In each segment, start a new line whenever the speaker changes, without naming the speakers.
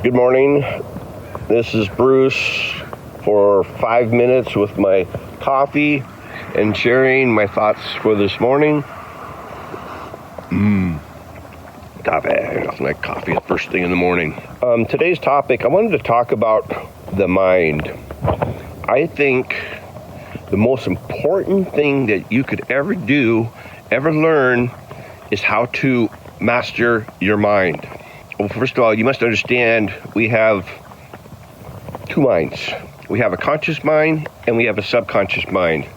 Good morning. This is Bruce for 5 minutes with my coffee and sharing my thoughts for this morning. Coffee. That's my coffee the first thing in the morning. Today's topic, I wanted to talk about the mind. I think the most important thing that you could ever do, ever learn, is how to master your mind. Well, first of all, you must understand we have two minds. We have a conscious mind and we have a subconscious mind.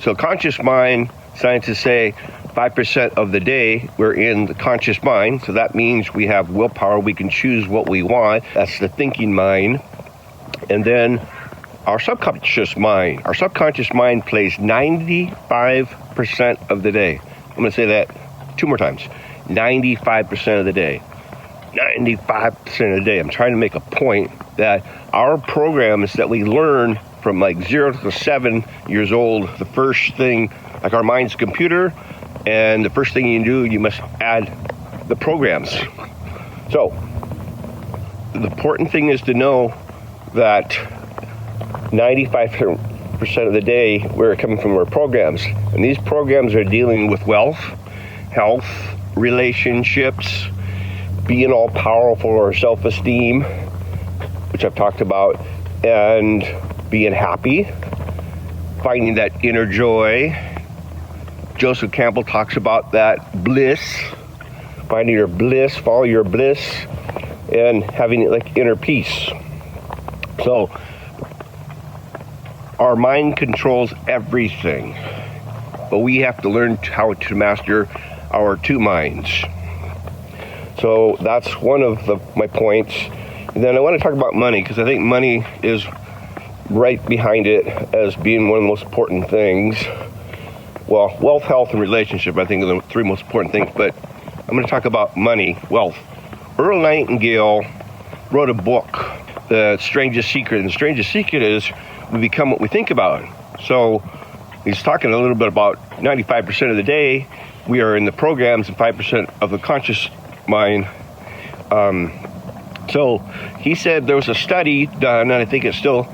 So conscious mind, scientists say 5% of the day we're in the conscious mind. So that means we have willpower. We can choose what we want. That's the thinking mind. And then our subconscious mind. Our subconscious mind plays 95% of the day. I'm going to say that two more times. 95% of the day. 95% of the day. I'm trying to make a point that our programs that we learn from like 0 to 7 years old, the first thing, like our mind's a computer, and the first thing you do, you must add the programs. So the important thing is to know that 95% of the day we're coming from our programs, and these programs are dealing with wealth, health, relationships, being all powerful or self-esteem, which I've talked about, and being happy, finding that inner joy. Joseph Campbell talks about that bliss, finding your bliss, follow your bliss, and having like inner peace. So our mind controls everything, but we have to learn how to master our two minds. So that's one of my points. And then I want to talk about money, because I think money is right behind it as being one of the most important things. Well, wealth, health, and relationship, I think, are the three most important things. But I'm going to talk about money, wealth. Earl Nightingale wrote a book, The Strangest Secret. And the strangest secret is we become what we think about. So he's talking a little bit about 95% of the day we are in the programs and 5% of the conscious mind. So he said there was a study done, and I think it's still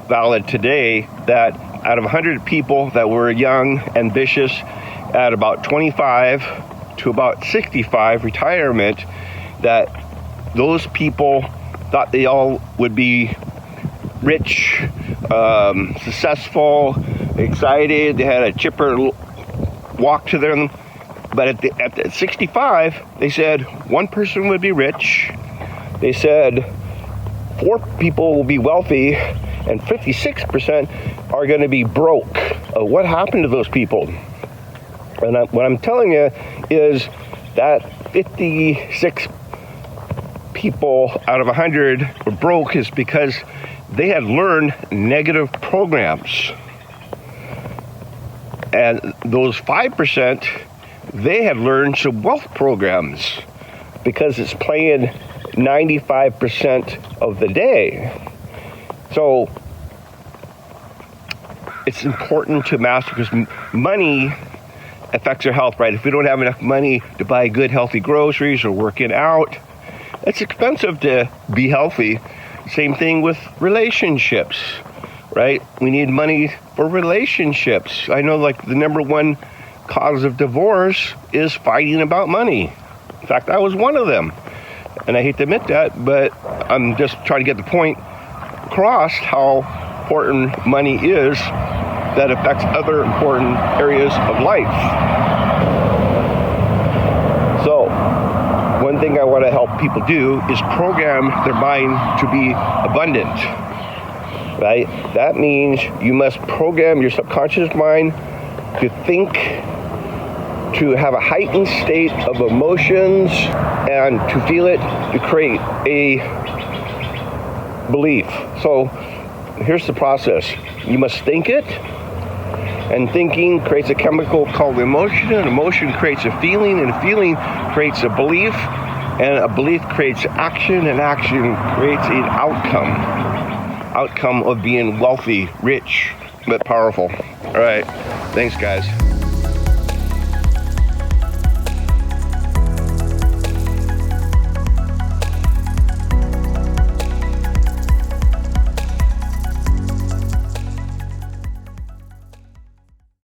valid today, that out of 100 people that were young, ambitious, at about 25 to about 65 retirement, that those people thought they all would be rich, successful, excited, they had a chipper walk to them. But at 65, they said one person would be rich. They said 4 people will be wealthy, and 56% are going to be broke. What happened to those people? And what I'm telling you is that 56 people out of 100 were broke is because they had learned negative programs. And those 5%, they had learned some wealth programs, because it's playing 95% of the day. So it's important to master, because money affects our health, right? If we don't have enough money to buy good, healthy groceries or working out, it's expensive to be healthy. Same thing with relationships, right? We need money for relationships. I know, like, the number one cause of divorce is fighting about money. In fact, I was one of them. And I hate to admit that, but I'm just trying to get the point across how important money is that affects other important areas of life. So, one thing I want to help people do is program their mind to be abundant, right? That means you must program your subconscious mind to think, to have a heightened state of emotions, and to feel it, to create a belief. So here's the process. You must think it, and thinking creates a chemical called emotion, and emotion creates a feeling, and a feeling creates a belief, and a belief creates action, and action creates an outcome of being wealthy, rich, but powerful. All right. Thanks, guys.